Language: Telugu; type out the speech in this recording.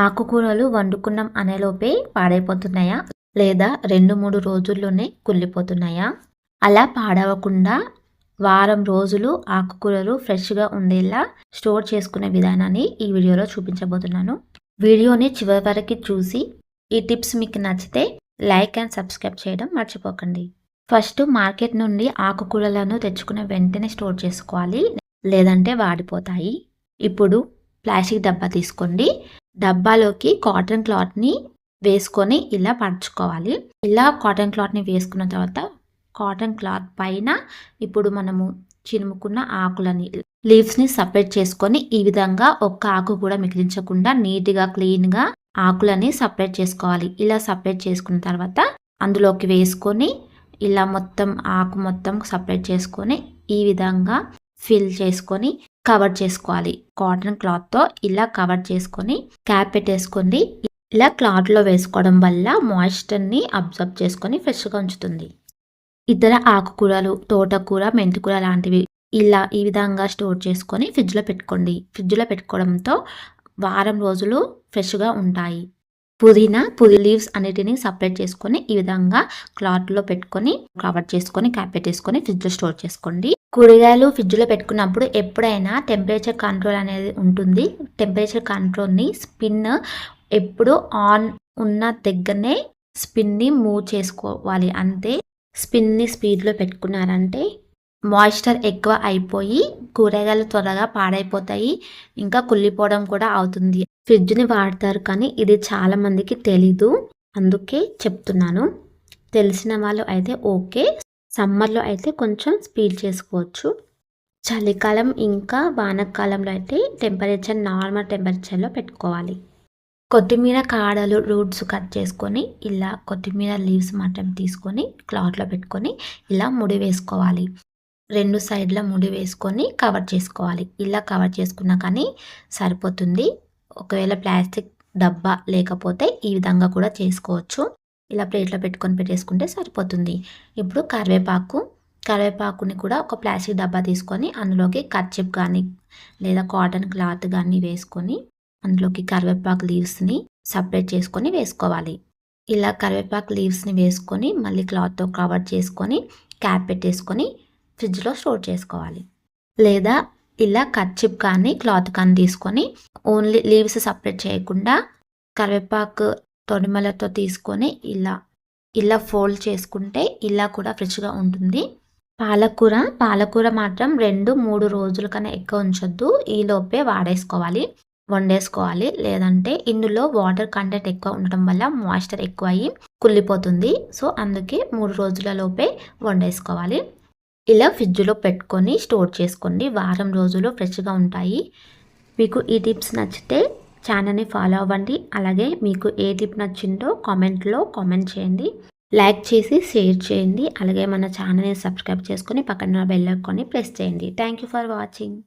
ఆకుకూరలు వండుకున్నాం అనేలోపే పాడైపోతున్నాయా? లేదా 2-3 రోజుల్లోనే కుళ్ళిపోతున్నాయా? అలా పాడవకుండా వారం రోజులు ఆకుకూరలు ఫ్రెష్‌గా ఉండేలా స్టోర్ చేసుకునే విధానాన్ని ఈ వీడియోలో చూపించబోతున్నాను. వీడియోని చివరి వరకు చూసి ఈ టిప్స్ మీకు నచ్చితే లైక్ అండ్ సబ్స్క్రైబ్ చేయడం మర్చిపోకండి. ఫస్ట్ మార్కెట్ నుండి ఆకుకూరలను తెచ్చుకున్న వెంటనే స్టోర్ చేసుకోవాలి. లేదంటే వాడిపోతాయి. ఇప్పుడు ప్లాస్టిక్ డబ్బా తీసుకోండి. డబ్బాలోకి కాటన్ క్లాత్ని వేసుకొని ఇలా పరుచుకోవాలి. ఇలా కాటన్ క్లాత్ని వేసుకున్న తర్వాత కాటన్ క్లాత్ పైన ఇప్పుడు మనము చినుముకున్న ఆకులని లీవ్స్ని సపరేట్ చేసుకొని ఈ విధంగా ఒక్క ఆకు కూడా మిగిలించకుండా నీట్గా క్లీన్గా ఆకులని సపరేట్ చేసుకోవాలి. ఇలా సపరేట్ చేసుకున్న తర్వాత అందులోకి వేసుకొని ఇలా మొత్తం ఆకు మొత్తం సపరేట్ చేసుకొని ఈ విధంగా ఫిల్ చేసుకొని కవర్ చేసుకోవాలి. కాటన్ క్లాత్తో ఇలా కవర్ చేసుకొని క్యాప్ పెట్టేసుకోండి. ఇలా క్లాత్లో వేసుకోవడం వల్ల మాయిశ్చర్ని అబ్జర్వ్ చేసుకొని ఫ్రెష్గా ఉంచుతుంది. ఇతర ఆకుకూరలు, తోటకూర, మెంతికూర లాంటివి ఇలా ఈ విధంగా స్టోర్ చేసుకొని ఫ్రిడ్జ్లో పెట్టుకోండి. ఫ్రిడ్జ్లో పెట్టుకోవడంతో వారం రోజులు ఫ్రెష్గా ఉంటాయి. పుదీ లీవ్స్ అన్నిటిని సపరేట్ చేసుకొని ఈ విధంగా క్లాత్లో పెట్టుకొని కవర్ చేసుకొని క్యాప్ పెట్టేసుకొని ఫ్రిడ్జ్లో స్టోర్ చేసుకోండి. కూరగాయలు ఫ్రిడ్జ్లో పెట్టుకున్నప్పుడు ఎప్పుడైనా టెంపరేచర్ కంట్రోల్ అనేది ఉంటుంది. టెంపరేచర్ కంట్రోల్ని స్పిన్ ఎప్పుడు ఆన్ ఉన్న దగ్గరనే స్పిన్ని మూవ్ చేసుకోవాలి. అంతే స్పిన్ని స్పీడ్లో పెట్టుకున్నారంటే మాయిశ్చర్ ఎక్కువ అయిపోయి కూరగాయలు త్వరగా పాడైపోతాయి, ఇంకా కుళ్ళిపోవడం కూడా అవుతుంది. ఫ్రిడ్జ్ని వాడతారు కానీ ఇది చాలా మందికి తెలీదు, అందుకే చెప్తున్నాను. తెలిసిన వాళ్ళు అయితే ఓకే, సమ్మర్లో అయితే కొంచెం స్పీడ్ చేసుకోవచ్చు. చలికాలం ఇంకా వానాకాలంలో అయితే టెంపరేచర్ నార్మల్ టెంపరేచర్లో పెట్టుకోవాలి. కొత్తిమీర కాడలు రూట్స్ కట్ చేసుకొని ఇలా కొత్తిమీర లీవ్స్ మాత్రం తీసుకొని క్లాత్లో పెట్టుకొని ఇలా ముడి వేసుకోవాలి. 2 సైడ్ల ముడి వేసుకొని కవర్ చేసుకోవాలి. ఇలా కవర్ చేసుకున్నా కానీ సరిపోతుంది. ఒకవేళ ప్లాస్టిక్ డబ్బా లేకపోతే ఈ విధంగా కూడా చేసుకోవచ్చు. ఇలా ప్లేట్లో పెట్టుకొని పెట్టేసుకుంటే సరిపోతుంది. ఇప్పుడు కరివేపాకుని కూడా ఒక ప్లాస్టిక్ డబ్బా తీసుకొని అందులోకి కర్చీఫ్ కానీ లేదా కాటన్ క్లాత్ కానీ వేసుకొని అందులోకి కరివేపాకు లీవ్స్ని సపరేట్ చేసుకొని వేసుకోవాలి. ఇలా కరివేపాకు లీవ్స్ని వేసుకొని మళ్ళీ క్లాత్తో కవర్ చేసుకొని క్యాప్ పెట్టేసుకొని ఫ్రిడ్జ్లో స్టోర్ చేసుకోవాలి. లేదా ఇలా కర్చీఫ్ కానీ క్లాత్ కానీ తీసుకొని ఓన్లీ లీవ్స్ సపరేట్ చేయకుండా కరివేపాకు తొడిమలతో తీసుకొని ఇలా ఫోల్డ్ చేసుకుంటే ఇలా కూడా ఫ్రెష్గా ఉంటుంది. పాలకూర మాత్రం 2-3 రోజుల కన్నా ఎక్కువ ఉంచొద్దు. ఈలోపే వండేసుకోవాలి. లేదంటే ఇందులో వాటర్ కంటెంట్ ఎక్కువ ఉండటం వల్ల మాయిశ్చర్ ఎక్కువ అయ్యి కుళ్ళిపోతుంది. సో అందుకే 3 రోజుల లోపే వండేసుకోవాలి. ఇలా ఫ్రిడ్జ్లో పెట్టుకొని స్టోర్ చేసుకోండి. వారం రోజులు ఫ్రెష్గా ఉంటాయి. మీకు ఈ టిప్స్ నచ్చితే ఛానల్ని ఫాలో అవ్వండి. అలాగే మీకు ఏ టిప్ నచ్చిందో కామెంట్లో కామెంట్ చేయండి. లైక్ చేసి షేర్ చేయండి. అలాగే మన ఛానల్ని సబ్స్క్రైబ్ చేసుకొని పక్కన బెల్ ఐకాన్ని ప్రెస్ చేయండి. Thank you for watching.